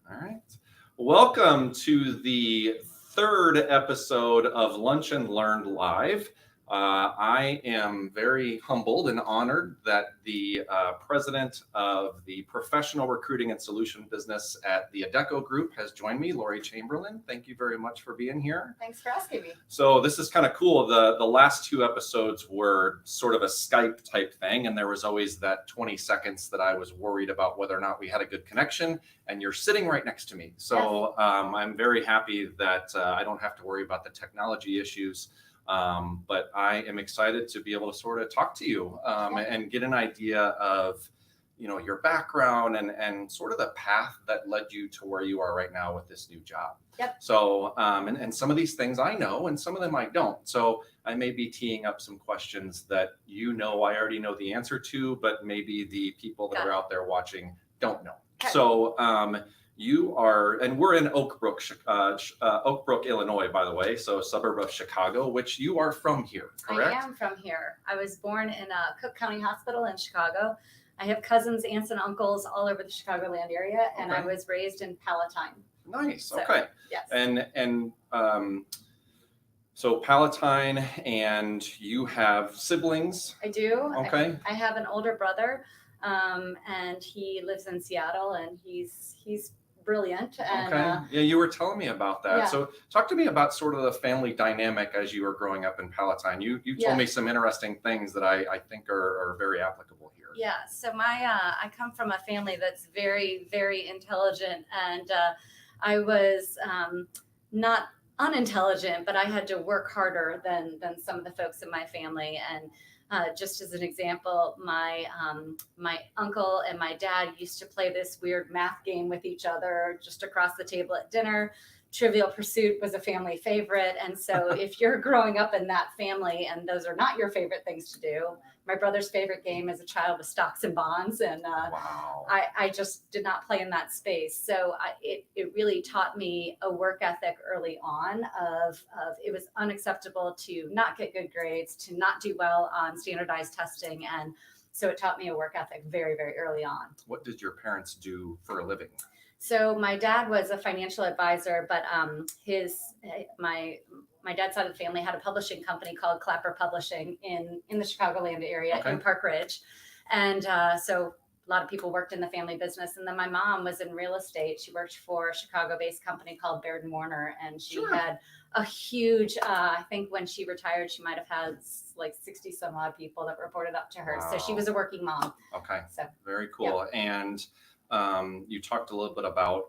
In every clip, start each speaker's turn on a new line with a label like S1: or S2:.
S1: All right. Welcome to the third episode of Lunch and Learned Live. I am very humbled and honored that the president of the professional recruiting and solution business at the Adecco Group has joined me, Laurie Chamberlin. Thank you very much for being here.
S2: Thanks for asking me.
S1: So this is kind of cool. The last two episodes were sort of a Skype type thing, and there was always that 20 seconds that I was worried about whether or not we had a good connection, and you're sitting right next to me. So I'm very happy that I don't have to worry about the technology issues. But I am excited to be able to sort of talk to you and get an idea of, your background and sort of the path that led you to where you are right now with this new job.
S2: Yep.
S1: So, and some of these things I know and some of them I don't. So I may be teeing up some questions that I already know the answer to, but maybe the people that are out there watching don't know.
S2: Okay.
S1: So, you are, and we're in Oak Brook, Illinois, by the way, so a suburb of Chicago, which you are from here, correct?
S2: I am from here. I was born in Cook County Hospital in Chicago. I have cousins, aunts, and uncles all over the Chicagoland area, and I was raised in Palatine.
S1: Nice.
S2: So,
S1: okay.
S2: Yes.
S1: And so Palatine, and you have siblings.
S2: I do.
S1: Okay.
S2: I have an older brother, and he lives in Seattle, and he's brilliant. And,
S1: okay. Yeah, you were telling me about that.
S2: Yeah.
S1: So talk to me about sort of the family dynamic as you were growing up in Palatine. You told me some interesting things that I think are very applicable here.
S2: Yeah. So I come from a family that's very, very intelligent, and I was not unintelligent, but I had to work harder than some of the folks in my family. And just as an example, my uncle and my dad used to play this weird math game with each other just across the table at dinner. Trivial Pursuit was a family favorite. And so if you're growing up in that family and those are not your favorite things to do, my brother's favorite game as a child was stocks and bonds. And
S1: Wow.
S2: I just did not play in that space. So it really taught me a work ethic early on of it was unacceptable to not get good grades, to not do well on standardized testing. And so it taught me a work ethic very, very early on.
S1: What did your parents do for a living?
S2: So my dad was a financial advisor, but my dad's side of the family had a publishing company called Clapper Publishing in the Chicagoland area in Park Ridge. And so a lot of people worked in the family business. And then my mom was in real estate. She worked for a Chicago-based company called Baird & Warner. And she had a huge, I think when she retired, she might have had like 60 some odd people that reported up to her. Wow. So she was a working mom.
S1: Okay.
S2: So
S1: very cool.
S2: Yeah.
S1: And you talked a little bit about,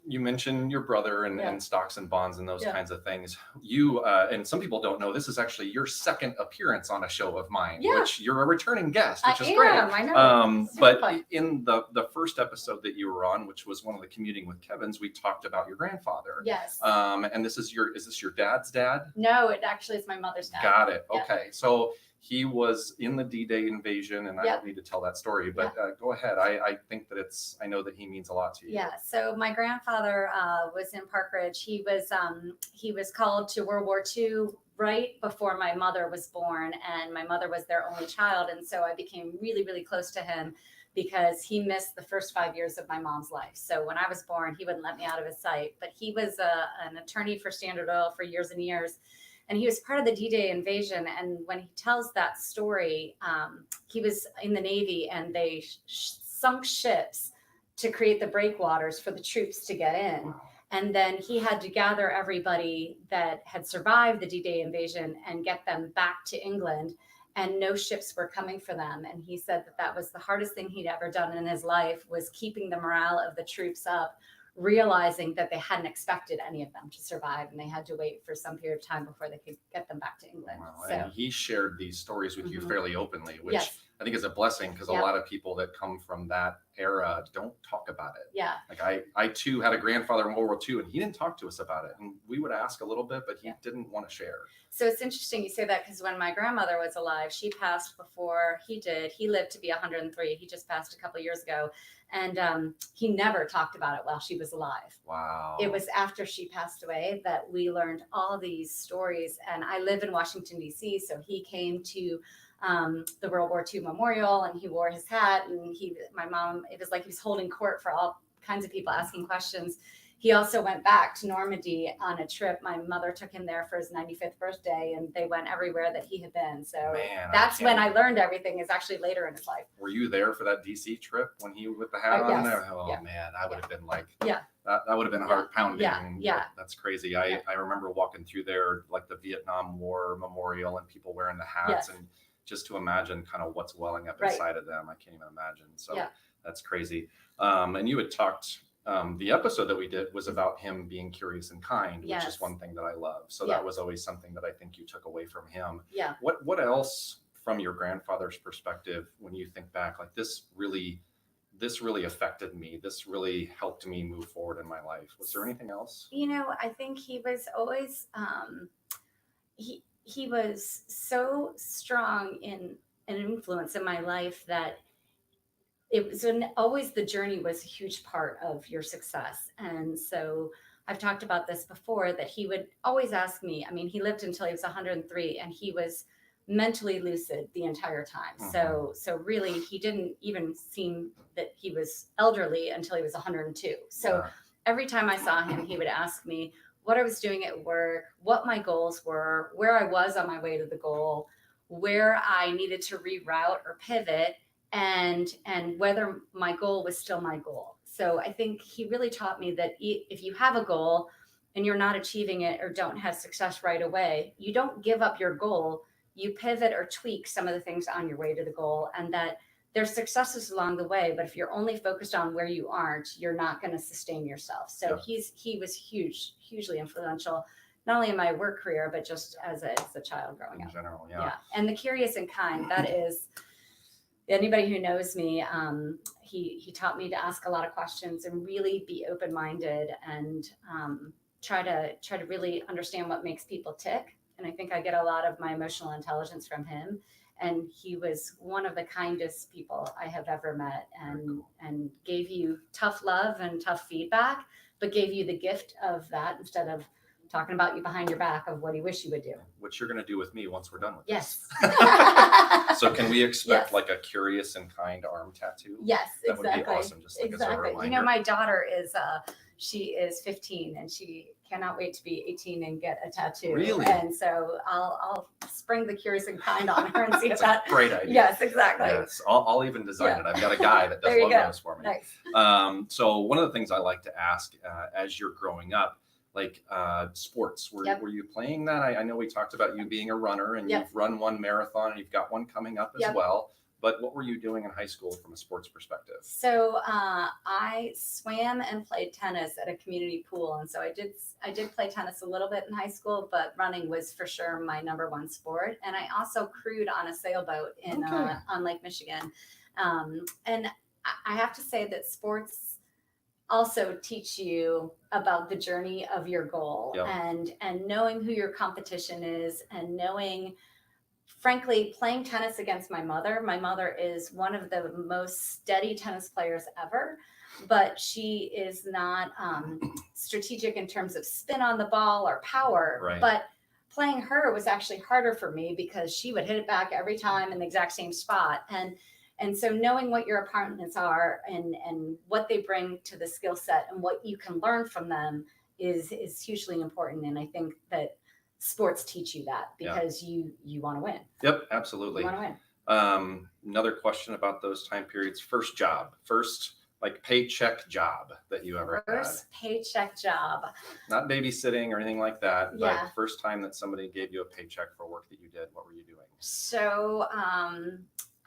S1: you mentioned your brother and stocks and bonds and those kinds of things. You and some people don't know, this is actually your second appearance on a show of mine, which you're a returning guest, which is great.
S2: I know.
S1: But in the first episode that you were on, which was one of the Commuting with Kevins, we talked about your grandfather.
S2: Yes.
S1: And is this your dad's dad?
S2: No, it actually is my mother's dad.
S1: Got it. Okay. So he was in the D-Day invasion, and I don't need to tell that story, but go ahead. I think that I know that he means a lot to you.
S2: Yeah. So my grandfather was in Park Ridge. He was called to World War II right before my mother was born, and my mother was their only child. And so I became really, really close to him because he missed the first 5 years of my mom's life. So when I was born, he wouldn't let me out of his sight, but he was an attorney for Standard Oil for years and years. And he was part of the D-Day invasion. And when he tells that story, he was in the Navy and they sunk ships to create the breakwaters for the troops to get in.
S1: Wow.
S2: And then he had to gather everybody that had survived the D-Day invasion and get them back to England. And no ships were coming for them. And he said that was the hardest thing he'd ever done in his life, was keeping the morale of the troops up, realizing that they hadn't expected any of them to survive, and they had to wait for some period of time before they could get them back to England.
S1: Wow.
S2: So,
S1: and he shared these stories with you fairly openly, which I think is a blessing, because a
S2: Yeah.
S1: lot of people that come from that era don't talk about it.
S2: Yeah.
S1: Like I too had a grandfather in World War II, and he didn't talk to us about it. And we would ask a little bit, but he didn't want to share.
S2: So it's interesting you say that, because when my grandmother was alive, she passed before he did. He lived to be 103. He just passed a couple of years ago. And he never talked about it while she was alive.
S1: Wow.
S2: It was after she passed away that we learned all these stories. And I live in Washington, D.C., so he came to the World War II memorial, and he wore his hat, and my mom, it was like he was holding court for all kinds of people asking questions. He also went back to Normandy on a trip. My mother took him there for his 95th birthday, and they went everywhere that he had been. So
S1: Man,
S2: that's when I learned everything, is actually later in his life.
S1: Were you there for that DC trip when he with the hat on
S2: Yes.
S1: there? Oh
S2: Yeah.
S1: man, I would have been like,
S2: Yeah.
S1: that would have been heart pounding.
S2: Yeah.
S1: That's crazy. I remember walking through there, like the Vietnam War memorial, and people wearing the hats,
S2: Yes.
S1: and just to imagine kind of what's welling up
S2: Right.
S1: inside of them, I can't even imagine. So
S2: Yeah.
S1: that's crazy. And you had talked. The episode that we did was about him being curious and kind, which
S2: Yes.
S1: is one thing that I love. So
S2: Yeah.
S1: that was always something that I think you took away from him.
S2: Yeah.
S1: What else from your grandfather's perspective, when you think back, like this really affected me, this really helped me move forward in my life? Was there anything else?
S2: You know, I think he was always he was so strong in an influence in my life that it was always the journey was a huge part of your success. And so I've talked about this before, that he would always ask me. I mean, he lived until he was 103, and he was mentally lucid the entire time.
S1: Mhm.
S2: So really, he didn't even seem that he was elderly until he was 102. So
S1: Yeah.
S2: every time I saw him, he would ask me what I was doing at work, what my goals were, where I was on my way to the goal, where I needed to reroute or pivot, and whether my goal was still my goal. So I think he really taught me that if you have a goal and you're not achieving it or don't have success right away, you don't give up your goal. You pivot or tweak some of the things on your way to the goal, and that there's successes along the way. But if you're only focused on where you aren't, you're not going to sustain yourself. So
S1: Yeah.
S2: he was hugely influential, not only in my work career, but just as a child growing
S1: In
S2: up.
S1: general,
S2: Yeah. And the curious and kind, that is, anybody who knows me, he taught me to ask a lot of questions and really be open-minded, and try to really understand what makes people tick. And I think I get a lot of my emotional intelligence from him. And he was one of the kindest people I have ever met, and gave you tough love and tough feedback, but gave you the gift of that instead of talking about you behind your back of what he wished you would do.
S1: Which you're going to do with me once we're done with
S2: Yes.
S1: this. So can we expect
S2: Yes.
S1: like a curious and kind arm tattoo?
S2: Yes,
S1: That
S2: exactly.
S1: would be awesome, just like as a
S2: Exactly.
S1: reminder.
S2: You know, my daughter is she is 15, and she cannot wait to be 18 and get a tattoo.
S1: Really?
S2: And so I'll spring the curious and kind on her and see if that.
S1: Great idea.
S2: Yes, exactly.
S1: Yes, I'll even design
S2: Yeah.
S1: it. I've got a guy that does
S2: There you go.
S1: logos for me.
S2: Nice.
S1: So one of the things I like to ask as you're growing up, like sports, were you playing that? I know we talked about you being a runner, and
S2: Yep.
S1: you've run one marathon, and you've got one coming up as
S2: Yep.
S1: well. But what were you doing in high school from a sports perspective?
S2: So I swam and played tennis at a community pool, and so I did play tennis a little bit in high school, but running was for sure my number one sport. And I also crewed on a sailboat in on Lake Michigan, and I have to say that sports also teach you about the journey of your goal.
S1: Yep.
S2: And knowing who your competition is, and knowing, frankly, playing tennis against my mother. My mother is one of the most steady tennis players ever, but she is not strategic in terms of spin on the ball or power.
S1: Right.
S2: But playing her was actually harder for me, because she would hit it back every time in the exact same spot. And so knowing what your opponents are, and what they bring to the skill set, and what you can learn from them is hugely important. And I think that sports teach you that, because you want to win.
S1: Yep, absolutely.
S2: You want to win.
S1: Another question about those time periods: first job, first like paycheck job that you ever
S2: First paycheck job.
S1: had. Not babysitting or anything like that,
S2: Yeah.
S1: but first time that somebody gave you a paycheck for work that you did. What were you doing?
S2: So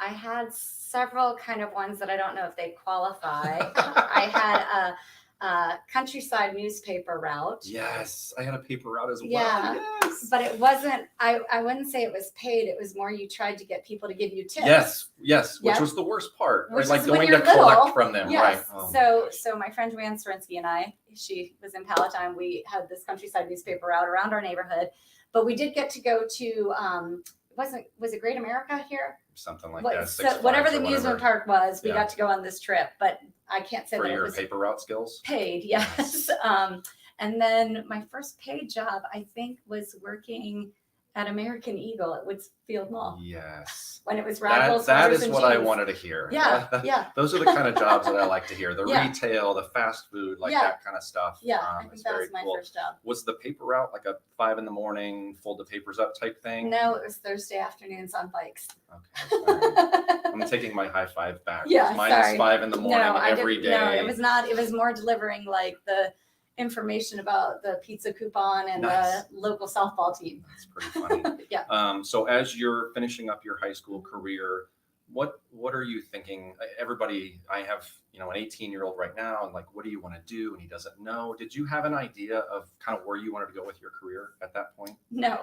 S2: I had several kind of ones that I don't know if they qualify. I had a countryside newspaper route.
S1: Yes, I had a paper route as well.
S2: Yeah.
S1: Yes.
S2: But it wasn't, I wouldn't say it was paid. It was more you tried to get people to give you tips.
S1: Yes, which
S2: Yep.
S1: was the worst part.
S2: Which
S1: like
S2: is when
S1: going
S2: you're
S1: to
S2: little.
S1: collect from them,
S2: Yes.
S1: right? Oh,
S2: So my friend Joanne Srinsky and I, she was in Palatine. We had this countryside newspaper route around our neighborhood, but we did get to go to, was it Great America here?
S1: something like
S2: What-
S1: that.
S2: so
S1: Six Flags
S2: whatever
S1: or
S2: the amusement
S1: whatever.
S2: park was, we
S1: Yeah.
S2: got to go on this trip, but I can't say
S1: For
S2: that it
S1: your
S2: was
S1: paper route skills.
S2: paid. Yes. And then my first paid job, I think, was working at American Eagle at Woodsfield Mall
S1: Yes.
S2: when it was ragdoll
S1: That
S2: sweaters
S1: is
S2: and
S1: what I
S2: jeans.
S1: wanted to hear.
S2: Yeah, yeah.
S1: Those are the kind of jobs that I like to hear. The
S2: Yeah.
S1: retail, the fast food, like
S2: Yeah.
S1: that kind of stuff.
S2: Yeah, I think
S1: is
S2: that
S1: very
S2: was my
S1: cool.
S2: first job.
S1: Was the paper route like a 5 a.m, fold the papers up type thing?
S2: No, it was Thursday afternoons on bikes.
S1: Okay. All right. I'm taking my high five back.
S2: Yeah,
S1: Mine
S2: sorry.
S1: is 5 a.m. every day.
S2: No, it was not. It was more delivering like the information about the pizza coupon and
S1: Nice.
S2: the local softball team.
S1: That's pretty funny.
S2: Yeah.
S1: So as you're finishing up your high school career, what are you thinking? Everybody, I have, an 18-year-old right now, and like, what do you want to do? And he doesn't know. Did you have an idea of kind of where you wanted to go with your career at that point?
S2: No,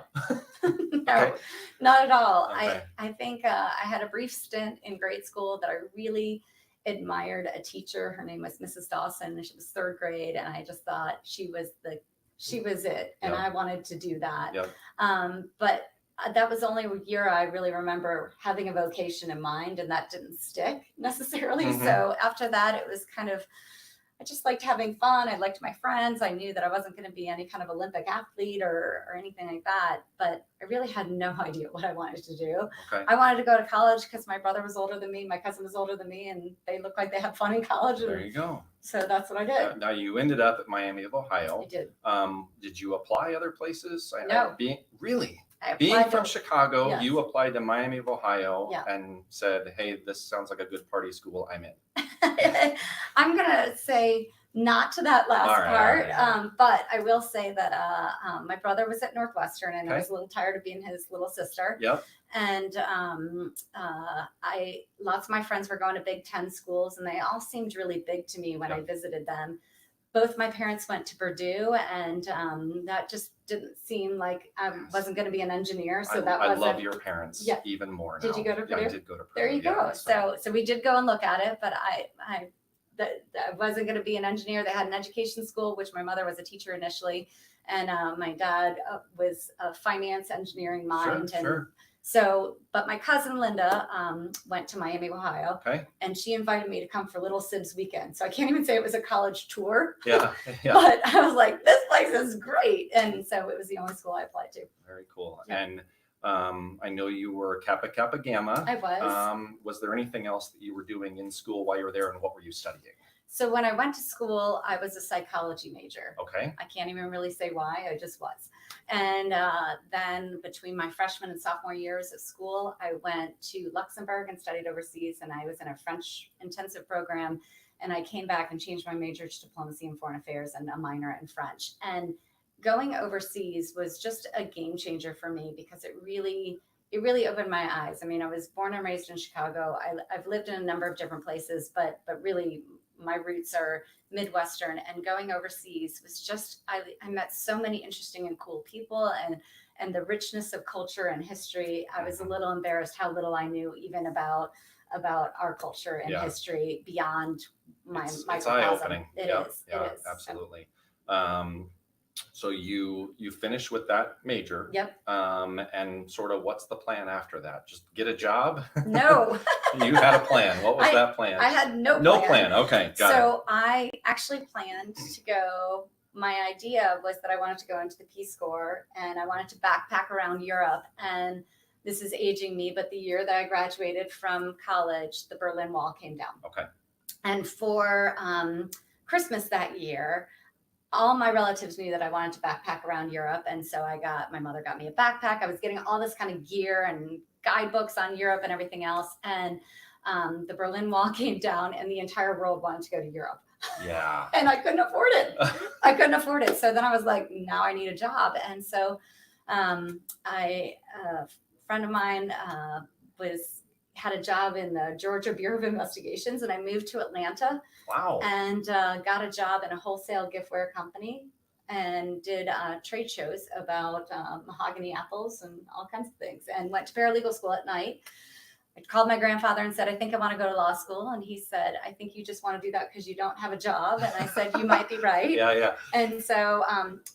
S2: no,
S1: Okay.
S2: not at all.
S1: Okay.
S2: I think I had a brief stint in grade school that I really admired a teacher. Her name was Mrs. Dawson, and she was third grade, and I just thought she was it, and
S1: Yep.
S2: I wanted to do that.
S1: Yep.
S2: But that was only a year I really remember having a vocation in mind, and that didn't stick necessarily.
S1: Mhm.
S2: So after that, it was kind of, I just liked having fun. I liked my friends. I knew that I wasn't going to be any kind of Olympic athlete or anything like that, but I really had no idea what I wanted to do.
S1: Okay.
S2: I wanted to go to college because my brother was older than me, my cousin was older than me, and they looked like they had fun in college.
S1: There you go.
S2: So that's what I did.
S1: Now you ended up at Miami of Ohio.
S2: I did.
S1: Did you apply other places?
S2: No.
S1: Really?
S2: I
S1: Being
S2: applied
S1: from
S2: to-
S1: Chicago,
S2: Yes.
S1: you applied to Miami of Ohio
S2: Yeah.
S1: and said, "Hey, this sounds like a good party school. I'm in."
S2: I'm gonna say not to that last
S1: All right,
S2: part,
S1: all right.
S2: but I will say that my brother was at Northwestern, and I
S1: Okay.
S2: was a little tired of being his little sister.
S1: Yep.
S2: And lots of my friends were going to Big Ten schools, and they all seemed really big to me when I
S1: Yep.
S2: visited them. Both my parents went to Purdue, and that just didn't seem like I
S1: Yes.
S2: wasn't going to be an engineer. So
S1: I
S2: wasn't.
S1: love your parents
S2: Yeah.
S1: even more.
S2: Did
S1: now.
S2: you go to
S1: Yeah, I
S2: Purdue?
S1: did go to Purdue.
S2: There you
S1: yeah,
S2: go. So we did go and look at it, but I wasn't going to be an engineer. They had an education school, which my mother was a teacher initially, and my dad was a finance engineering mind.
S1: Sure,
S2: and
S1: sure.
S2: So, but my cousin Linda went to Miami, Ohio,
S1: Okay.
S2: and she invited me to come for Little Sibs weekend. So I can't even say it was a college tour,
S1: Yeah. Yeah.
S2: but I was like, this place is great. And so it was the only school I applied to.
S1: Very cool.
S2: Yeah.
S1: And I know you were Kappa Kappa Gamma.
S2: I was.
S1: Was there anything else that you were doing in school while you were there, and what were you studying?
S2: So when I went to school, I was a psychology major.
S1: Okay.
S2: I can't even really say why, I just was. And then between my freshman and sophomore years of school, I went to Luxembourg and studied overseas, and I was in a French intensive program. And I came back and changed my major to diplomacy and foreign affairs and a minor in French. And going overseas was just a game changer for me because it really opened my eyes. I mean, I was born and raised in Chicago. I've lived in a number of different places, but really my roots are Midwestern, and going overseas was just, I met so many interesting and cool people, and the richness of culture and history. I was a little embarrassed how little I knew even about our culture and
S1: Yeah.
S2: history beyond my
S1: It's
S2: microcosm.
S1: eye-opening.
S2: It
S1: Yeah,
S2: is.
S1: yeah,
S2: It is.
S1: absolutely. So you finish with that major.
S2: Yep.
S1: And sort of what's the plan after that? Just get a job?
S2: No.
S1: You had a plan. What was that plan?
S2: I had no plan.
S1: No plan. Okay, got it.
S2: So I actually planned to go. My idea was that I wanted to go into the Peace Corps, and I wanted to backpack around Europe. And this is aging me, but the year that I graduated from college, the Berlin Wall came down.
S1: Okay.
S2: And for Christmas that year, all my relatives knew that I wanted to backpack around Europe. And so my mother got me a backpack. I was getting all this kind of gear and guidebooks on Europe and everything else. And the Berlin Wall came down, and the entire world wanted to go to Europe.
S1: Yeah.
S2: And I couldn't afford it. I couldn't afford it. So then I was like, now I need a job. And so a friend of mine had a job in the Georgia Bureau of Investigations, and I moved to Atlanta.
S1: Wow.
S2: And got a job in a wholesale giftware company, and did trade shows about mahogany apples and all kinds of things, and went to paralegal school at night. I called my grandfather and said, I think I want to go to law school. And he said, I think you just want to do that because you don't have a job. And I said, you might be right.
S1: Yeah.
S2: And so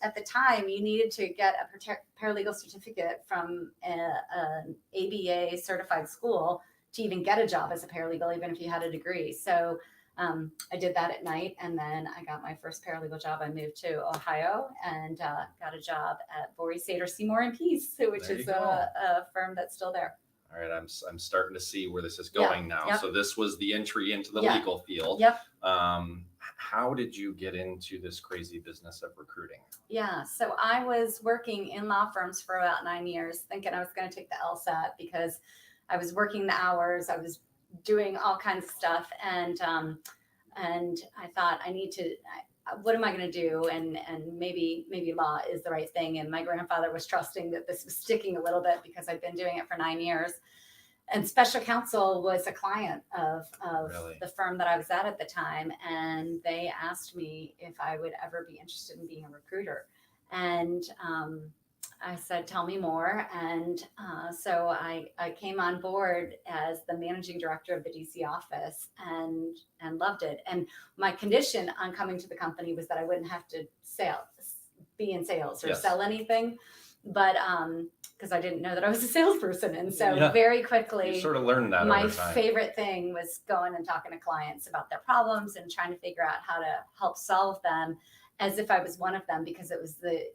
S2: at the time, you needed to get a paralegal certificate from an ABA certified school to even get a job as a paralegal, even if you had a degree. So I did that at night, and then I got my first paralegal job. I moved to Ohio and got a job at Lauries, Seymour and Peace, which
S1: There you
S2: is
S1: go.
S2: a firm that's still there.
S1: All right, I'm starting to see where this is going now.
S2: Yep.
S1: So this was the entry into the
S2: Yeah.
S1: legal field.
S2: Yep.
S1: How did you get into this crazy business of recruiting?
S2: Yeah, so I was working in law firms for about 9 years, thinking I was going to take the LSAT because I was working the hours, I was doing all kinds of stuff, and I thought what am I going to do? And maybe law is the right thing. And my grandfather was trusting that this was sticking a little bit because I've been doing it for 9 years. And special counsel was a client of
S1: Really?
S2: the firm that I was at the time. And they asked me if I would ever be interested in being a recruiter. And I said, tell me more. And so I came on board as the managing director of the DC office and loved it. And my condition on coming to the company was that I wouldn't have to be in sales or
S1: Yes.
S2: sell anything. But because I didn't know that I was a salesperson. And so very quickly,
S1: You sort of learned that
S2: my
S1: over time.
S2: favorite thing was going and talking to clients about their problems and trying to figure out how to help solve them as if I was one of them, because it was the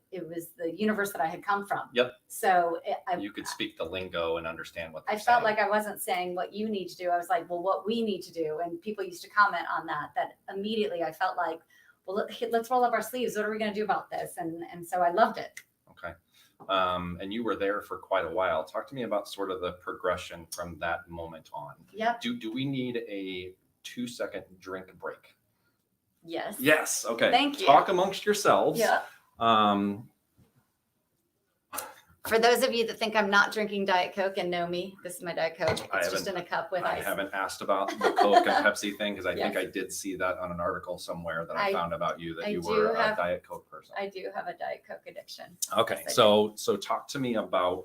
S2: universe that I had come from.
S1: Yep.
S2: So
S1: You could speak the lingo and understand what
S2: I
S1: they're
S2: felt
S1: saying.
S2: like I wasn't saying what you need to do. I was like, well, what we need to do. And people used to comment on that immediately I felt like, well, let's roll up our sleeves. What are we going to do about this? And so I loved it.
S1: Okay. And you were there for quite a while. Talk to me about sort of the progression from that moment on.
S2: Yep.
S1: Do we need a 2-second drink break?
S2: Yes.
S1: Yes. Okay.
S2: Thank you.
S1: Talk amongst yourselves.
S2: Yeah.
S1: Um,
S2: For those of you that think I'm not drinking Diet Coke and know me, this is my Diet Coke.
S1: I
S2: It's just in a cup with
S1: I
S2: ice.
S1: haven't asked about the Coke and Pepsi thing because I think
S2: Yes.
S1: I did see that on an article somewhere that I found about you, that
S2: I
S1: you
S2: do
S1: were a
S2: have-
S1: Diet Coke person.
S2: I do have a Diet Coke addiction.
S1: Okay,
S2: Yes, I
S1: so talk to me about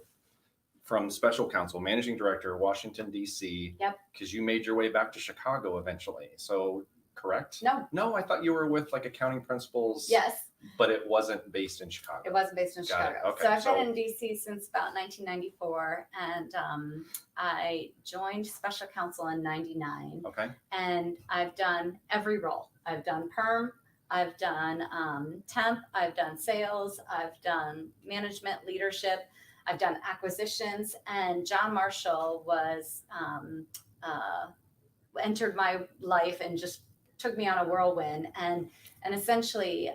S1: from special counsel, managing director, Washington, D.C.
S2: Yep.
S1: Because you made your way back to Chicago eventually. So correct?
S2: No,
S1: I thought you were with like accounting principles.
S2: yes,
S1: But it wasn't based in Chicago.
S2: it wasn't based in
S1: Got it.
S2: Chicago.
S1: Okay,
S2: So I've
S1: so-
S2: been in DC since about 1994, and I joined special counsel in 99,
S1: Okay.
S2: and I've done every role. I've done perm, I've done temp, I've done sales, I've done management, leadership, I've done acquisitions, and John Marshall was entered my life and just took me on a whirlwind. And essentially,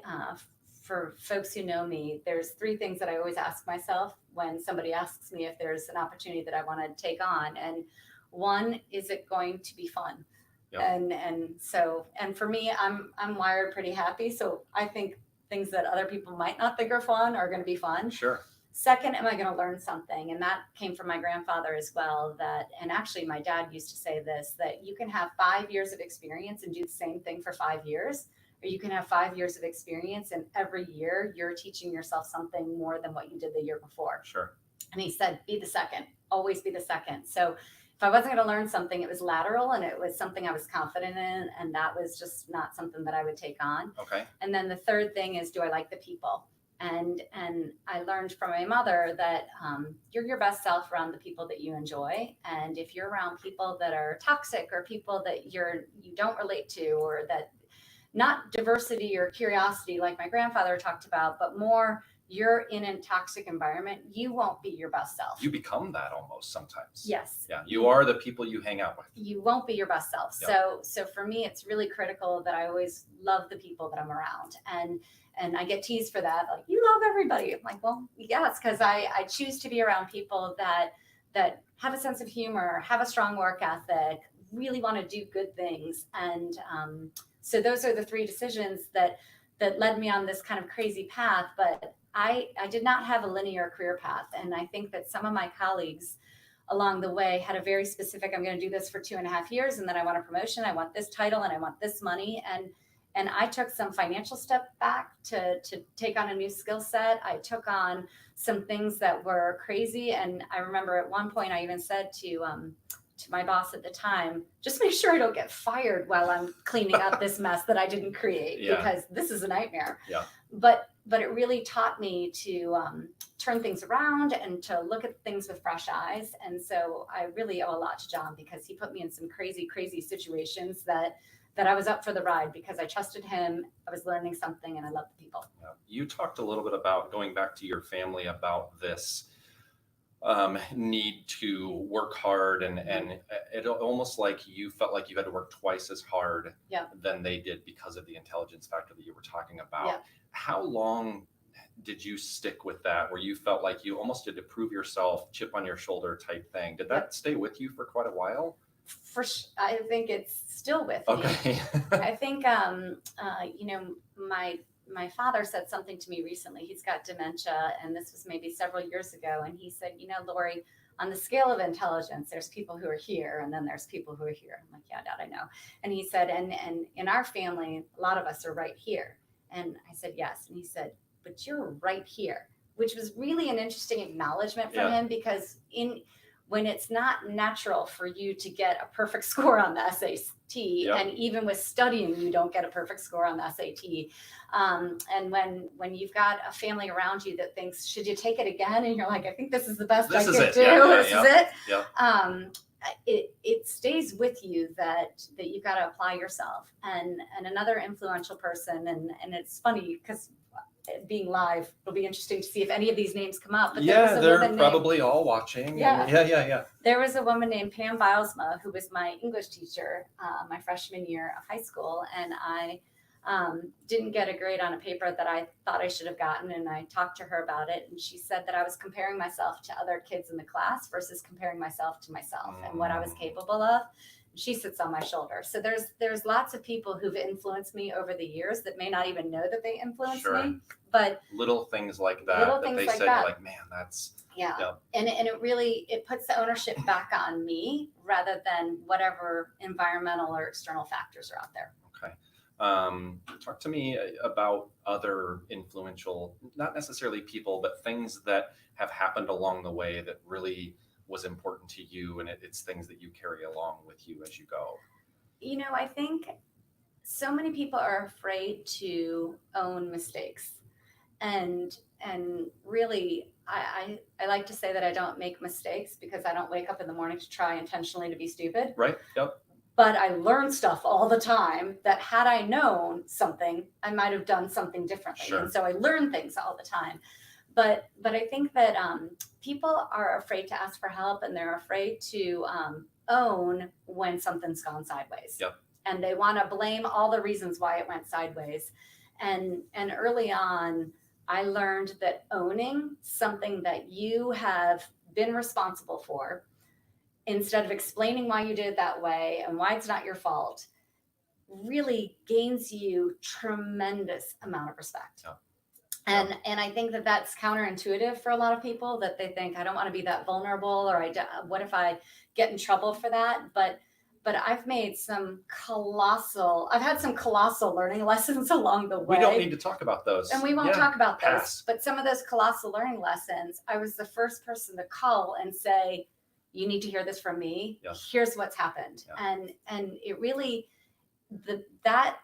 S2: for folks who know me, there's 3 things that I always ask myself when somebody asks me if there's an opportunity that I want to take on. And one, is it going to be fun?
S1: Yep.
S2: And for me, I'm wired pretty happy. So I think things that other people might not think are fun are going to be fun.
S1: Sure.
S2: Second, am I going to learn something? And that came from my grandfather as well. And actually my dad used to say this, that you can have 5 years of experience and do the same thing for 5 years, or you can have 5 years of experience and every year you're teaching yourself something more than what you did the year before.
S1: Sure.
S2: And he said, be the second, always be the second. So if I wasn't going to learn something, it was lateral and it was something I was confident in. And that was just not something that I would take on.
S1: Okay.
S2: And then the third thing is, do I like the people? And I learned from my mother that you're your best self around the people that you enjoy. And if you're around people that are toxic or people that you don't relate to, or that not diversity or curiosity like my grandfather talked about, but more you're in a toxic environment, you won't be your best self.
S1: You become that almost sometimes.
S2: Yes.
S1: Yeah. You are the people you hang out with.
S2: You won't be your best self.
S1: Yep.
S2: So for me, it's really critical that I always love the people that I'm around. And I get teased for that. Like, you love everybody. I'm like, well, yes, because I choose to be around people that have a sense of humor, have a strong work ethic, really want to do good things. And so those are the 3 decisions that led me on this kind of crazy path. But I did not have a linear career path. And I think that some of my colleagues along the way had a very specific, I'm going to do this for 2.5 years, and then I want a promotion, I want this title, and I want this money. And I took some financial step back to take on a new skill set. I took on some things that were crazy. And I remember at one point I even said to my boss at the time, just make sure I don't get fired while I'm cleaning up this mess that I didn't create, because this is a nightmare.
S1: Yeah.
S2: But it really taught me to turn things around and to look at things with fresh eyes. And so I really owe a lot to John, because he put me in some crazy, crazy situations that that I was up for the ride because I trusted him. I was learning something and I loved the people.
S1: Yeah. You talked a little bit about going back to your family about this need to work hard and it almost like you felt like you had to work twice as hard
S2: Yeah.
S1: than they did because of the intelligence factor that you were talking about.
S2: Yeah.
S1: How long did you stick with that where you felt like you almost had to prove yourself, chip on your shoulder type thing? Did that stay with you for quite a while?
S2: I think it's still with me.
S1: Okay.
S2: I think, you know, my father said something to me recently. He's got dementia, and this was maybe several years ago. And he said, you know, Laurie, on the scale of intelligence, there's people who are here, and then there's people who are here. I'm like, yeah, Dad, I know. And he said, and in our family, a lot of us are right here. And I said, yes. And he said, but you're right here, which was really an interesting acknowledgement from him, because when it's not natural for you to get a perfect score on the SAT, and even with studying, you don't get a perfect score on the SAT. And when you've got a family around you that thinks, should you take it again? And you're like, I think this is the best I could do. This is it. It stays with you that you've got to apply yourself. And another influential person, and it's funny because being live, it'll be interesting to see if any of these names come up. But
S1: they're probably all watching. Yeah.
S2: There was a woman named Pam Bilesma who was my English teacher my freshman year of high school, and I didn't get a grade on a paper that I thought I should have gotten, and I talked to her about it, and she said that I was comparing myself to other kids in the class versus comparing myself to myself and what I was capable of. She sits on my shoulder. So there's lots of people who've influenced me over the years that may not even know that they influenced me, but
S1: little things like that they said, you're like, man, that's
S2: and it puts the ownership back on me rather than whatever environmental or external factors are out there.
S1: Okay. Talk to me about other influential, not necessarily people, but things that have happened along the way that really was important to you, and it's things that you carry along with you as you go.
S2: You know, I think so many people are afraid to own mistakes, and really I like to say that I don't make mistakes because I don't wake up in the morning to try intentionally to be stupid.
S1: Right. Yep.
S2: But I learn stuff all the time that had I known something, I might have done something differently.
S1: Sure.
S2: And so I learn things all the time. But I think that people are afraid to ask for help, and they're afraid to own when something's gone sideways.
S1: Yep.
S2: And they want to blame all the reasons why it went sideways. And early on, I learned that owning something that you have been responsible for, instead of explaining why you did it that way and why it's not your fault, really gains you tremendous amount of respect.
S1: Yeah.
S2: And I think that that's counterintuitive for a lot of people, that they think, I don't want to be that vulnerable, or what if I get in trouble for that? But I've had some colossal learning lessons along the way.
S1: We don't need to talk about those.
S2: And we won't talk about those.
S1: Pass.
S2: But some of those colossal learning lessons, I was the first person to call and say, you need to hear this from me.
S1: Yes.
S2: Here's what's happened.
S1: Yeah.
S2: And it really, that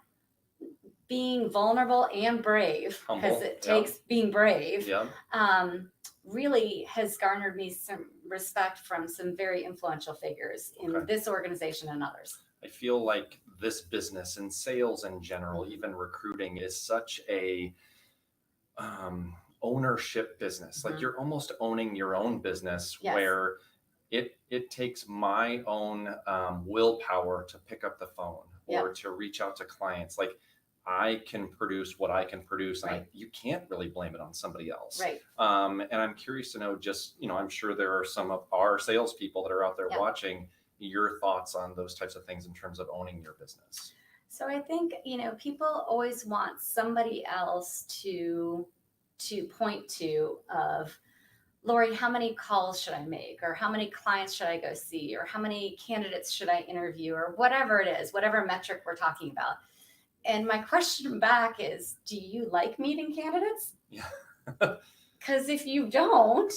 S2: being vulnerable and brave, because it takes being brave, really has garnered me some respect from some very influential figures in this organization and others.
S1: I feel like this business and sales in general, even recruiting, is such a ownership business. Like you're almost owning your own business, where it takes my own willpower to pick up the phone or to reach out to clients. Like I can produce what I can produce, and you can't really blame it on somebody else.
S2: Right.
S1: And I'm curious to know, just, I'm sure there are some of our salespeople that are out there watching, your thoughts on those types of things in terms of owning your business.
S2: So I think, people always want somebody else to point to of, Laurie, how many calls should I make? Or how many clients should I go see? Or how many candidates should I interview? Or whatever it is, whatever metric we're talking about. And my question back is, do you like meeting candidates?
S1: Yeah.
S2: Because if you don't,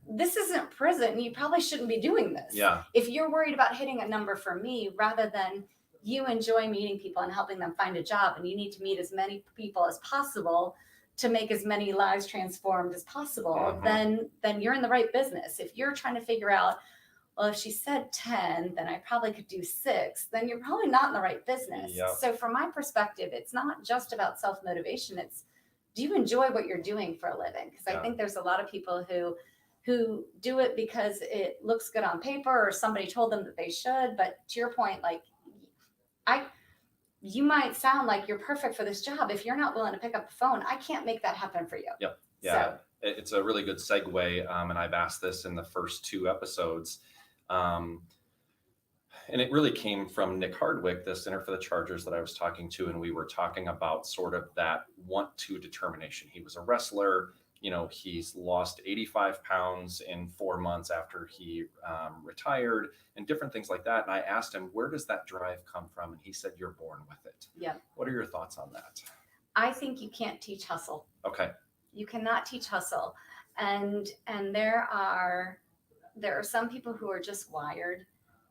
S1: this
S2: isn't prison. You probably shouldn't be doing this.
S1: Yeah.
S2: If you're worried about hitting a number for me, rather than you enjoy meeting people and helping them find a job, and you need to meet as many people as possible to make as many lives transformed as possible, then you're in the right business. If you're trying to figure out, well, if she said 10, then I probably could do 6, then you're probably not in the right business.
S1: Yep.
S2: So from my perspective, it's not just about self-motivation. It's, do you enjoy what you're doing for a living? Because I think there's a lot of people who do it because it looks good on paper or somebody told them that they should. But to your point, like you might sound like you're perfect for this job. If you're not willing to pick up the phone, I can't make that happen for you.
S1: Yep. Yeah. So, it's a really good segue. And I've asked this in the first 2 episodes. And it really came from Nick Hardwick, the center for the Chargers that I was talking to. And we were talking about sort of that want to determination. He was a wrestler. You know, he's lost 85 pounds in 4 months after he retired and different things like that. And I asked him, where does that drive come from? And he said, you're born with it.
S2: Yeah.
S1: What are your thoughts on that?
S2: I think you can't teach hustle.
S1: Okay.
S2: You cannot teach hustle. And there are some people who are just wired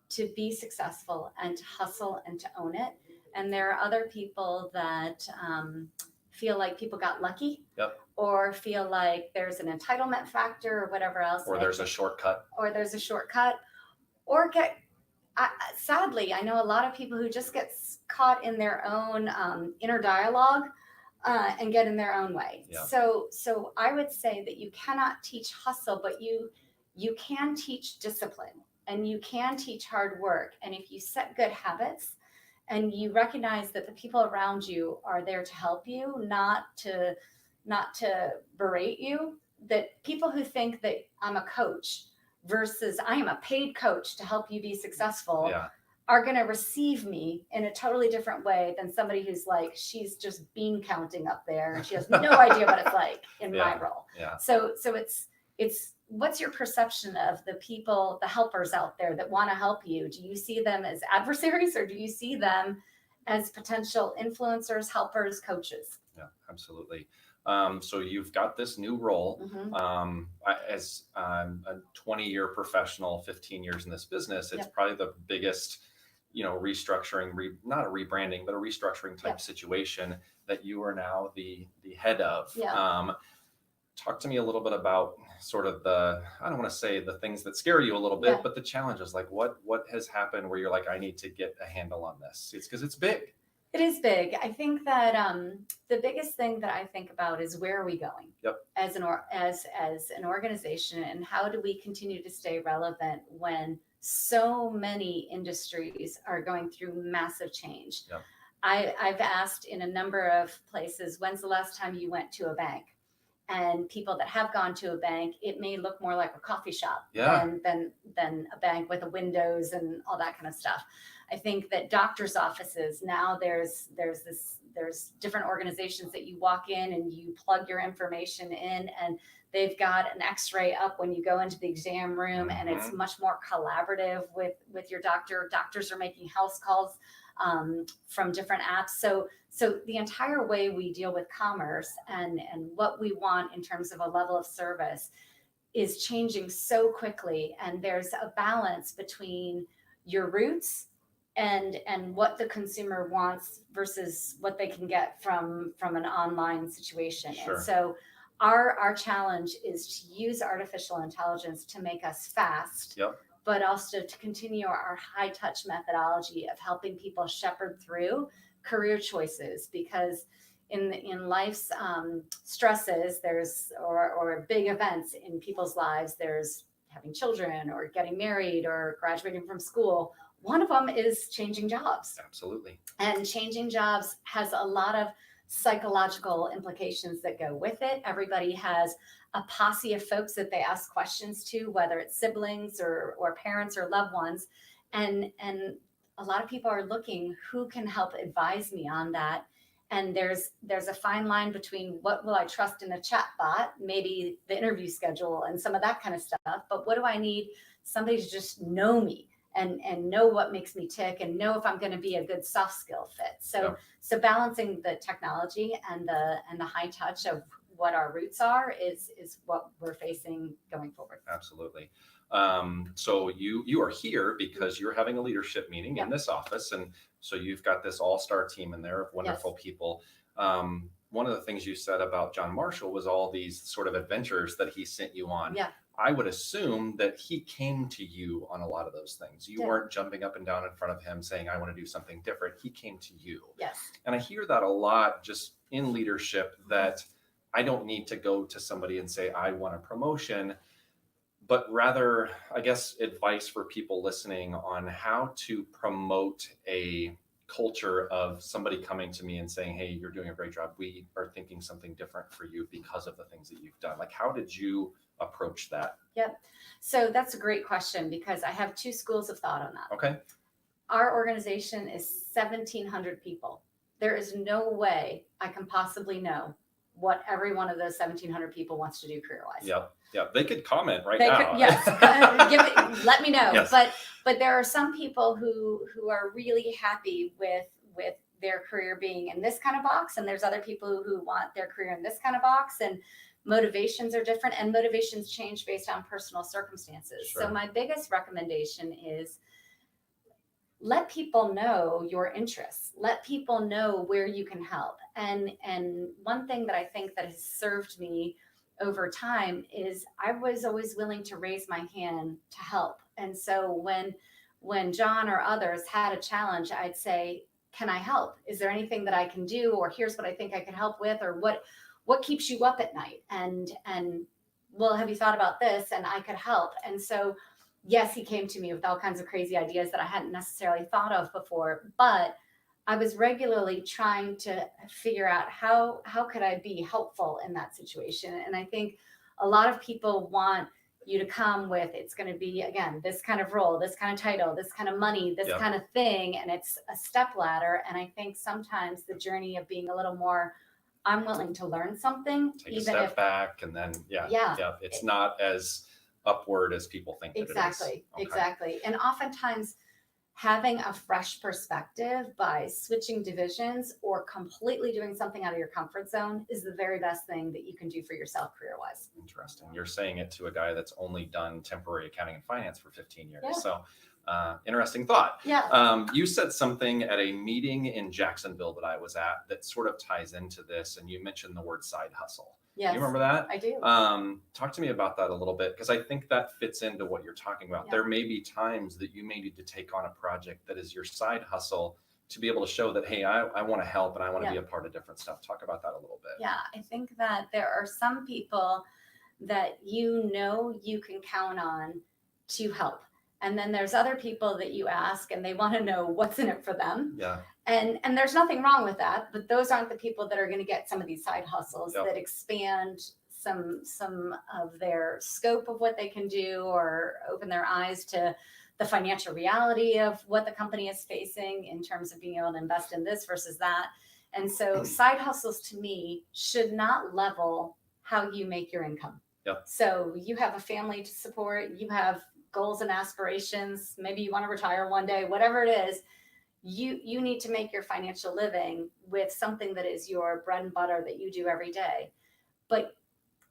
S2: to be successful and to hustle and to own it. And there are other people that feel like people got lucky.
S1: Yep.
S2: Or feel like there's an entitlement factor or whatever else.
S1: Or there's a shortcut.
S2: Or sadly, I know a lot of people who just get caught in their own inner dialogue and get in their own way.
S1: Yeah.
S2: So I would say that you cannot teach hustle, but you can teach discipline and you can teach hard work. And if you set good habits and you recognize that the people around you are there to help you, not to berate you, that people who think that I'm a coach versus I am a paid coach to help you be successful are going to receive me in a totally different way than somebody who's like, she's just bean counting up there and she has no idea what it's like in my role.
S1: Yeah.
S2: So it's what's your perception of the people, the helpers out there that want to help you? Do you see them as adversaries or do you see them as potential influencers, helpers, coaches?
S1: Yeah, absolutely. So you've got this new role.
S2: Mm-hmm.
S1: As a 20-year professional, 15 years in this business, it's probably the biggest, restructuring, not a rebranding, but a restructuring type situation that you are now the head of.
S2: Yeah.
S1: Talk to me a little bit about sort of I don't want to say the things that scare you a little bit, but the challenges, like what has happened where you're like, I need to get a handle on this. It's because it's big.
S2: It is big. I think that the biggest thing that I think about is where are we going as an organization, and how do we continue to stay relevant when so many industries are going through massive change?
S1: Yep.
S2: I've asked in a number of places, when's the last time you went to a bank? And people that have gone to a bank, it may look more like a coffee shop than a bank with a windows and all that kind of stuff. I think that doctors' offices now there's different organizations that you walk in and you plug your information in, and they've got an X-ray up when you go into the exam room, and it's much more collaborative with your doctor. Doctors are making house calls from different apps. So the entire way we deal with commerce and what we want in terms of a level of service is changing so quickly, and there's a balance between your roots and what the consumer wants versus what they can get from an online situation.
S1: Sure.
S2: And so our challenge is to use artificial intelligence to make us fast, but also to continue our high touch methodology of helping people shepherd through career choices, because in life's stresses, or big events in people's lives, there's having children or getting married or graduating from school. One of them is changing jobs.
S1: Absolutely.
S2: And changing jobs has a lot of psychological implications that go with it. Everybody has a posse of folks that they ask questions to, whether it's siblings or parents or loved ones. And a lot of people are looking, who can help advise me on that? And there's a fine line between what will I trust in a chat bot, maybe the interview schedule and some of that kind of stuff. But what do I need somebody to just know me and know what makes me tick and know if I'm going to be a good soft skill fit. So balancing the technology and the high touch of what our roots are is what we're facing going forward.
S1: Absolutely. So you are here because you're having a leadership meeting in this office. And so you've got this all-star team in there of wonderful people. One of the things you said about John Marshall was all these sort of adventures that he sent you on.
S2: Yeah.
S1: I would assume that he came to you on a lot of those things. You
S2: Yeah.
S1: weren't jumping up and down in front of him saying, I want to do something different. He came to you.
S2: Yes.
S1: And I hear that a lot just in leadership, that I don't need to go to somebody and say, I want a promotion, but rather, I guess, advice for people listening on how to promote a culture of somebody coming to me and saying, hey, you're doing a great job. We are thinking something different for you because of the things that you've done. Like, how did you approach that?
S2: Yep. So that's a great question, because I have two schools of thought on that.
S1: Okay.
S2: Our organization is 1,700 people. There is no way I can possibly know what every one of those 1,700 people wants to do career-wise.
S1: Yep. Yep. They could comment right now.
S2: Yes. Let me know.
S1: Yes.
S2: But there are some people who are really happy with their career being in this kind of box, and there's other people who want their career in this kind of box, and motivations are different, and motivations change based on personal circumstances.
S1: Sure.
S2: So my biggest recommendation is let people know your interests. Let people know where you can help. And one thing that I think that has served me over time is I was always willing to raise my hand to help. And so when John or others had a challenge, I'd say, can I help? Is there anything that I can do? Or here's what I think I could help with, or what keeps you up at night? And well, have you thought about this? And I could help. And so yes, he came to me with all kinds of crazy ideas that I hadn't necessarily thought of before, but I was regularly trying to figure out how could I be helpful in that situation. And I think a lot of people want you to come with, it's going to be, again, this kind of role, this kind of title, this kind of money, this kind of thing. And it's a step ladder. And I think sometimes the journey of being a little more, I'm willing to learn something.
S1: Take a step back, and then, it's not as upward as people think that
S2: exactly
S1: it is.
S2: Exactly. And oftentimes having a fresh perspective by switching divisions or completely doing something out of your comfort zone is the very best thing that you can do for yourself career-wise.
S1: Interesting. You're saying it to a guy that's only done temporary accounting and finance for 15 years.
S2: Yeah.
S1: So interesting thought.
S2: Yeah.
S1: You said something at a meeting in Jacksonville that I was at that sort of ties into this, and you mentioned the word side hustle.
S2: Yes,
S1: you remember that?
S2: I do.
S1: Talk to me about that a little bit, because I think that fits into what you're talking about.
S2: Yeah.
S1: There may be times that you may need to take on a project that is your side hustle to be able to show that, hey, I want to help and I want to be a part of different stuff. Talk about that a little bit.
S2: Yeah, I think that there are some people that you can count on to help. And then there's other people that you ask and they want to know what's in it for them.
S1: Yeah.
S2: And there's nothing wrong with that, but those aren't the people that are going to get some of these side hustles that expand some of their scope of what they can do, or open their eyes to the financial reality of what the company is facing in terms of being able to invest in this versus that. And so side hustles to me should not level how you make your income.
S1: Yep.
S2: So you have a family to support, you have goals and aspirations, maybe you want to retire one day, whatever it is, you need to make your financial living with something that is your bread and butter that you do every day. But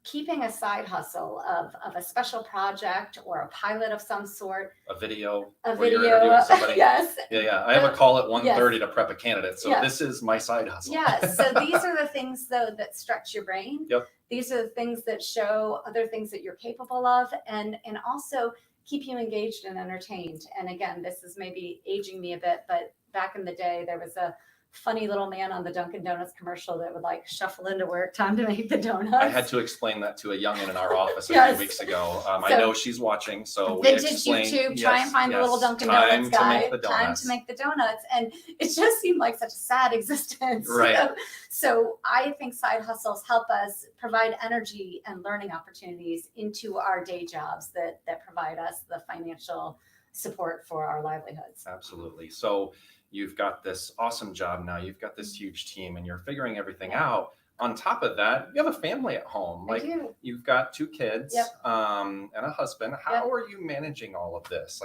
S2: keeping a side hustle of a special project or a pilot of some sort,
S1: a video,
S2: yes.
S1: Yeah. I have a call at 1:30 to prep a candidate. So this is my side hustle.
S2: Yes. So these are the things though that stretch your brain.
S1: Yep.
S2: These are the things that show other things that you're capable of, and also keep you engaged and entertained. And again, this is maybe aging me a bit, but back in the day, there was a funny little man on the Dunkin' Donuts commercial that would like shuffle into work, time to make the donuts.
S1: I had to explain that to a youngin in our office a few weeks ago. I know she's watching, so
S2: vintage YouTube, try and find the little Dunkin' Donuts guy. Time to make the donuts. And it just seemed like such a sad existence.
S1: Right.
S2: So I think side hustles help us provide energy and learning opportunities into our day jobs that provide us the financial support for our livelihoods.
S1: Absolutely. So you've got this awesome job now, you've got this huge team, and you're figuring everything out. On top of that, you have a family at home.
S2: I do.
S1: You've got 2 kids and a husband. How are you managing all of this?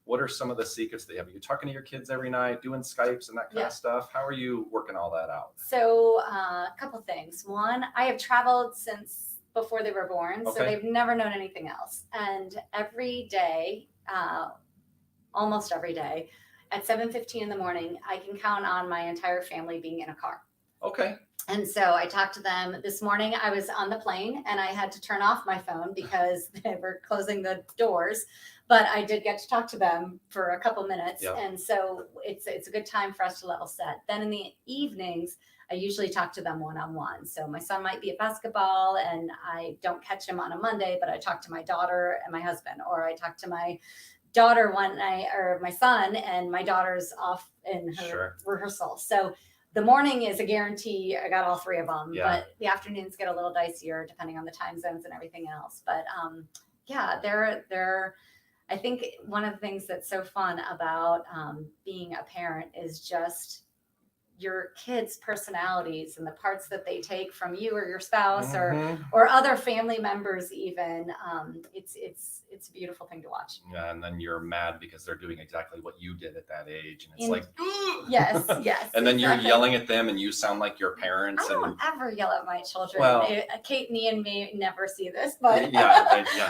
S1: What are some of the secrets that you have? Are you talking to your kids every night, doing Skypes and that kind of stuff? How are you working all that out?
S2: So a couple things. One, I have traveled since before they were born, so they've never known anything else. And every day, almost every day, at 7:15 in the morning, I can count on my entire family being in a car.
S1: Okay.
S2: And so I talked to them this morning. I was on the plane and I had to turn off my phone because they were closing the doors. But I did get to talk to them for a couple minutes.
S1: Yep.
S2: And so it's a good time for us to level set. Then in the evenings, I usually talk to them one-on-one. So my son might be at basketball and I don't catch him on a Monday, but I talk to my daughter and my husband, or I talk to my daughter one night, or my son, and my daughter's off in her rehearsal. So the morning is a guarantee. I got all three of them, but the afternoons get a little dicier depending on the time zones and everything else. But they're I think one of the things that's so fun about being a parent is just your kids' personalities and the parts that they take from you or your spouse or other family members even. It's a beautiful thing to watch.
S1: Yeah, and then you're mad because they're doing exactly what you did at that age, and it's like
S2: yes
S1: and then you're yelling at them and you sound like your parents.
S2: I don't ever yell at my children. Kate and Ian may never see this, but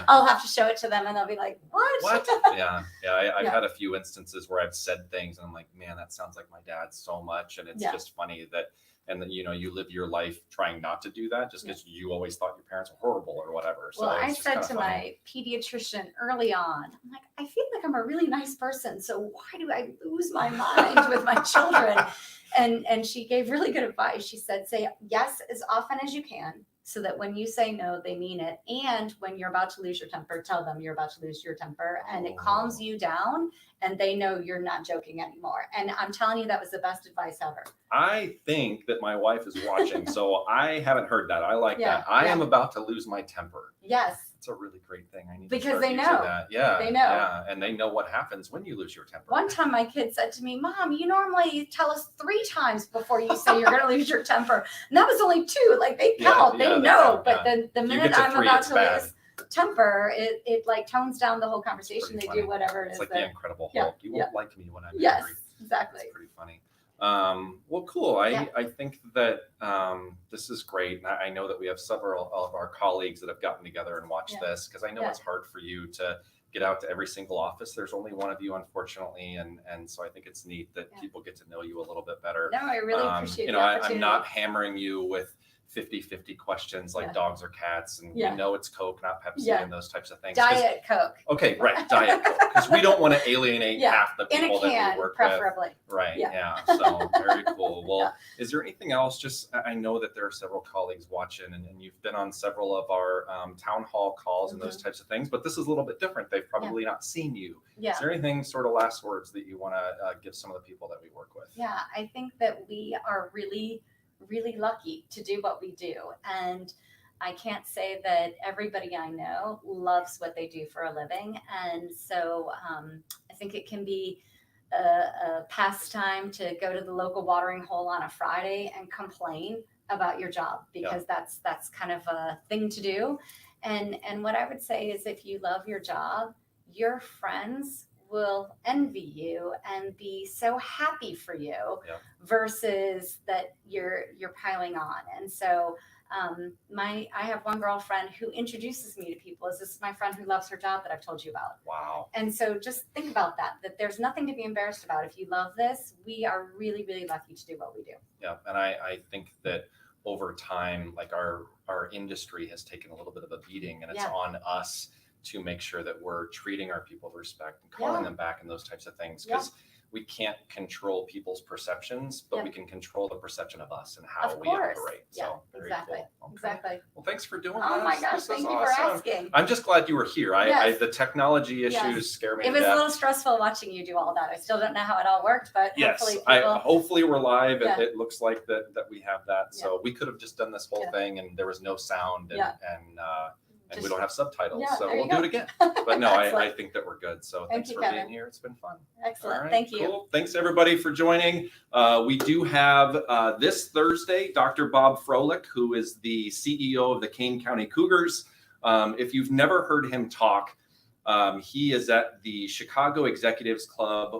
S2: I'll have to show it to them and they'll be like, what? I've had a few instances where I've said things and I'm like, man, that sounds like my dad so much. And it's just funny that, and then, you live your life trying not to do that just because you always thought your parents were horrible or whatever. So I said to my pediatrician early on, I'm like, I feel like I'm a really nice person. So why do I lose my mind with my children? And she gave really good advice. She said, say yes as often as you can, so that when you say no, they mean it. And when you're about to lose your temper, tell them you're about to lose your temper, and it calms you down and they know you're not joking anymore. And I'm telling you, that was the best advice ever. I
S1: think that my wife is watching, so I haven't heard that. I like that. I am about to lose my temper.
S2: Yes.
S1: It's a really great thing. I need
S2: because
S1: to
S2: they know
S1: that.
S2: They know.
S1: Yeah, and they know what happens when you lose your temper.
S2: One time my kid said to me, Mom, you normally tell us 3 times before you say you're going to lose your temper. And that was only 2. Like they count, they know. But the minute I'm about to lose temper, it like tones down the whole conversation. They do whatever it is.
S1: It's like the Incredible Hulk. You won't like me when I'm angry.
S2: Exactly.
S1: It's pretty funny. Well, cool. I think that this is great. And I know that we have several of our colleagues that have gotten together and watched this, because I know it's hard for you to get out to every single office. There's only one of you, unfortunately. And so I think it's neat that people get to know you a little bit better.
S2: No, I really appreciate the opportunity.
S1: I'm not hammering you with 50-50 questions like dogs or cats, and we know it's Coke, not Pepsi, and those types of things.
S2: Diet Coke.
S1: Okay, right, Diet Coke, because we don't want to alienate half the people that we work
S2: preferably.
S1: with. Right, so very cool. Well, is there anything else? Just, I know that there are several colleagues watching, and you've been on several of our town hall calls and those types of things, but this is a little bit different. They've probably not seen you. Is there anything sort of last words that you want to give some of the people that we work with?
S2: Yeah, I think that we are really lucky to do what we do. And I can't say that everybody I know loves what they do for a living. And so I think it can be a pastime to go to the local watering hole on a Friday and complain about your job, because that's kind of a thing to do. And what I would say is, if you love your job, your friends will envy you and be so happy for you versus that you're piling on. And so I have one girlfriend who introduces me to people as, this is my friend who loves her job that I've told you about.
S1: Wow.
S2: And so just think about that there's nothing to be embarrassed about. If you love this, we are really lucky to do what we do.
S1: Yeah. And I think that over time, like our industry has taken a little bit of a beating, and it's on us to make sure that we're treating our people with respect and calling them back and those types of things, because we can't control people's perceptions, but we can control the perception of us and how we operate. So very cool. Okay.
S2: Exactly.
S1: Well, thanks for doing this.
S2: Oh my gosh, thank you for asking.
S1: I'm just glad you were here. The technology issues scare me to
S2: death. It was
S1: a
S2: little stressful watching you do all that. I still don't know how it all worked, but
S1: hopefully we're live. It looks like that we have that. So we could have just done this whole thing and there was no sound and we don't have subtitles, so we'll do it again. But no, I think that we're good. So thanks for being here. It's been fun.
S2: Excellent. Right, thank you.
S1: Cool. Thanks everybody for joining. We do have this Thursday, Dr. Bob Froelich, who is the CEO of the Kane County Cougars. If you've never heard him talk, he is at the Chicago Executives Club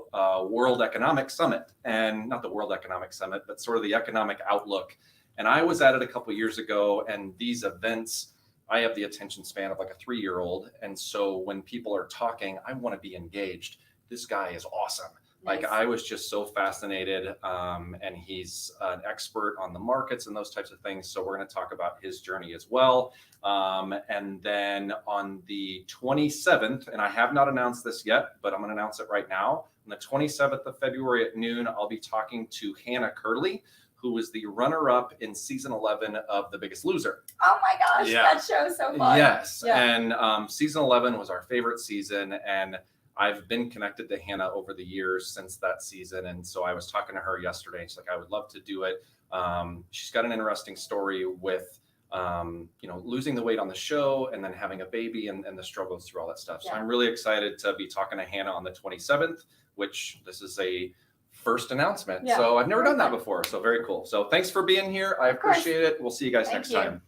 S1: World Economic Summit, and not the World Economic Summit, but sort of the economic outlook. And I was at it a couple years ago, and these events, I have the attention span of like a 3-year-old. And so when people are talking, I want to be engaged. This guy is awesome. Like
S2: Nice.
S1: I was just so fascinated, and he's an expert on the markets and those types of things. So we're going to talk about his journey as well. And then on the 27th, and I have not announced this yet, but I'm going to announce it right now. On the 27th of February at noon, I'll be talking to Hannah Curley, who was the runner-up in season 11 of The Biggest Loser.
S2: Oh my gosh,
S1: Yeah.
S2: that show's so fun.
S1: Yes,
S2: Yeah.
S1: and season 11 was our favorite season, and I've been connected to Hannah over the years since that season, and so I was talking to her yesterday. She's like, I would love to do it. She's got an interesting story with, losing the weight on the show and then having a baby and the struggles through all that stuff. So
S2: Yeah.
S1: I'm really excited to be talking to Hannah on the 27th, which this is a first announcement.
S2: Yeah.
S1: So I've never
S2: Very
S1: done that
S2: fun.
S1: before. So very cool. So thanks for being here. I
S2: Of course.
S1: appreciate it. We'll see you guys
S2: Thank
S1: next
S2: you.
S1: time.